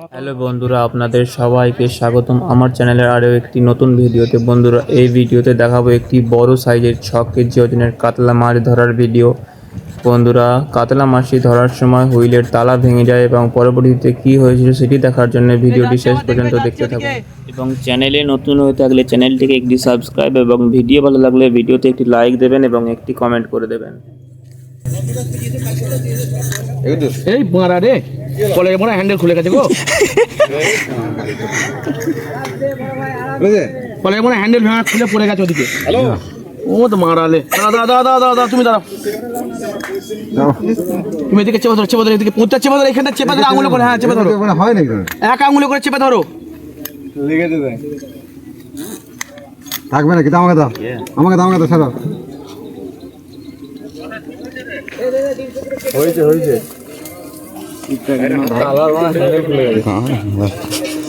Hello বন্ধুরা, আপনাদের সবাইকে স্বাগতম আমার চ্যানেলের আরও একটি নতুন ভিডিওতে। বন্ধুরা, এই ভিডিওতে দেখাবো একটি বড় সাইজের 6 কেজি ওজনের কাতলা মাছ ধরার ভিডিও। বন্ধুরা, কাতলা মাছটি ধরার সময় হুইলের তালা ভেঙে যায় এবং পরবর্তীতে কী হয়েছিল সেটি দেখার জন্য ভিডিওটি শেষ পর্যন্ত দেখতে থাকুন। এবং চ্যানেলে নতুন হয়ে থাকলে চ্যানেলটিকে একটি সাবস্ক্রাইব এবং ভিডিও ভালো লাগলে ভিডিওতে একটি লাইক দেবেন এবং একটি কমেন্ট করে দেবেন। এই মারা রে কলের মনে হ্যান্ডেল খুলে গেছে গো। কলের মনে হ্যান্ডেল ভাঙা খুলে পড়ে গেছে ওদিকে। হ্যালো, ও তো মারালে। দাদা দাদা দাদা তুমি দাঁড়াও, তুমি এদিকে চেপে ধরো, চেপে ধরো, এদিকে পৌঁছা চেপে ধরো, এখানটা চেপে ধরো আঙুলে করে। হ্যাঁ চেপে ধরো, হয় নাকি এক আঙুলে করে চেপে ধরো, লেগে যাবে। থাকবে নাকি? দাও আমাকে দাও, আমাকে দাও, আমাকে দাও, ছাড়ো। হয়েছে হয়েছে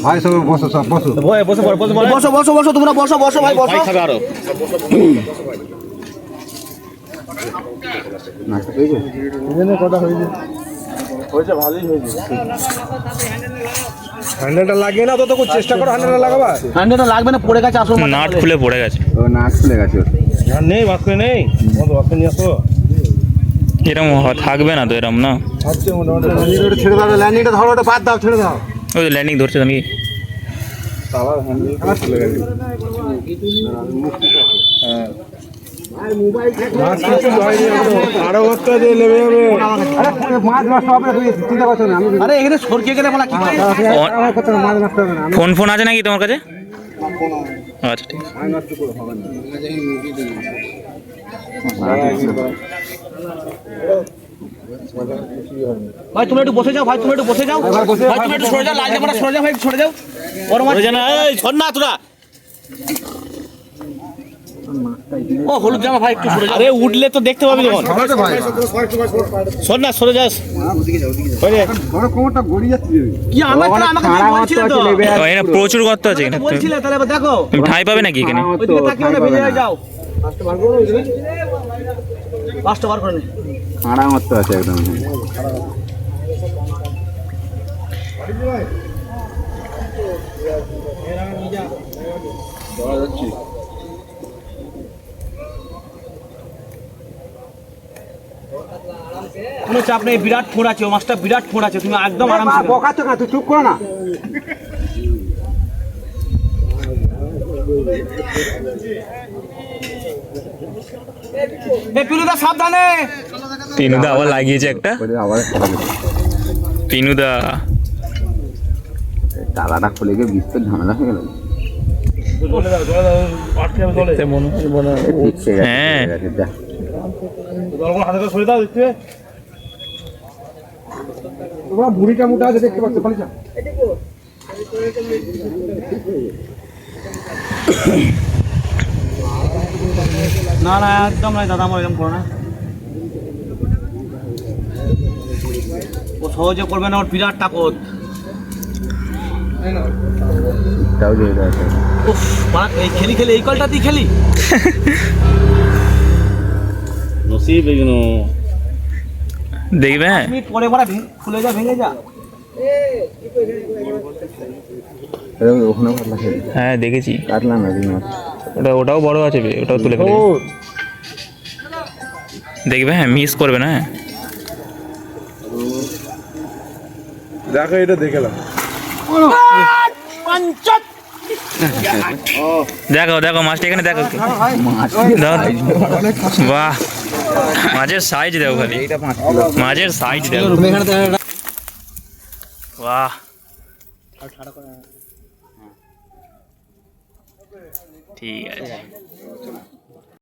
ভাই, সব বসো, সব বসো, বসো বসো বসো বসো, তোমরা বসো বসো ভাই, বসো। আরো কটা হয়েছে? হয়েছে, ভালোই হয়েছে। হ্যান্ডেলটা লাগিয়ে না তো, তো চেষ্টা করো হ্যান্ডেলটা লাগাবা। হ্যান্ডেলটা লাগবে না, পড়ে গেছে আসল নাট খুলে পড়ে গেছে। ও নাট খুলে গেছে, আর নেই বাক্সে নেই, বাক্সে নিয়ে আসো। এরম থাকবে না তো, এরম না ছেড়ে দাও, ল্যান্ডিংটা ধরো, ওটা বাদ দাও, ছেড়ে দাও। ওই ল্যান্ডিং ধরছে নাকি? ফোন ফোন আছে নাকি তোমার কাছে? আচ্ছা ঠিক ভাই তুমি একটু বসে যাও, ভাই তুমি একটু বসে যাও, ভাই তুমি একটু সরে যাও, লাল জামাটা সরে যাও, ভাই সরে যাও, বড় মাছ জানা। এই সর না তোরা, ও হলুদ জামা ভাই একটু সরে যাও। আরে উঠলে তো দেখতে পাবি যখন। সর না, সরে যাস। বড় কোমরটা গড়িয়ে যাচ্ছে কি? আমাকে বলছিলে তো এখানে প্রচুর গর্ত আছে। এখানে বলছিলে, তাহলে দেখো ঠাঁই পাবে নাকি এখানে? ওইদিকে তাকিয়ে না, ভেজে যাও। পাঁচটা বার করে নে, পাঁচটা বার করে নে। খাড়া মত আছে একদম। কোনো চাপ নেই, বিরাট ফোড় আছে, ও মাছটা বিরাট ফোড় আছে, তুমি একদম আরামসে বকাচ্ছ না, তুই চুপ করো না। এই পিনুদা সাবধানে, পিনুদা আবার লাগিয়েছে একটা। পিনুদা তালাটা খুলে গিয়ে বিস্তর ঝামেলা হয়ে গেল। হ্যাঁ, বুড়িটা মোটা আছে, দেখতে পাচ্ছ? না না একদম নয় দাদা, আমার এরকম করো না। ও সহজে করবে না, ওর বিরাট তাকত। এই খেলি খেলি, এই কলটা দিয়ে খেলি নসিব এগুলো দেখবে। হ্যাঁ পরে পরে খুলে যা, ভেঙে যা। হ্যাঁ দেখেছি, কাটলাম না ওটাও বড় আছে, ওটাও তুলে ফেলে দেখবে। হ্যাঁ মিস করবে না। দেখো এটা দেখলাম, দেখো দেখো মাছটা এখানে দেখো। বাহ, মাছের সাইজ দেখো, খালি মাছের সাইজ দেখো। বাহ, ঠিক আছে।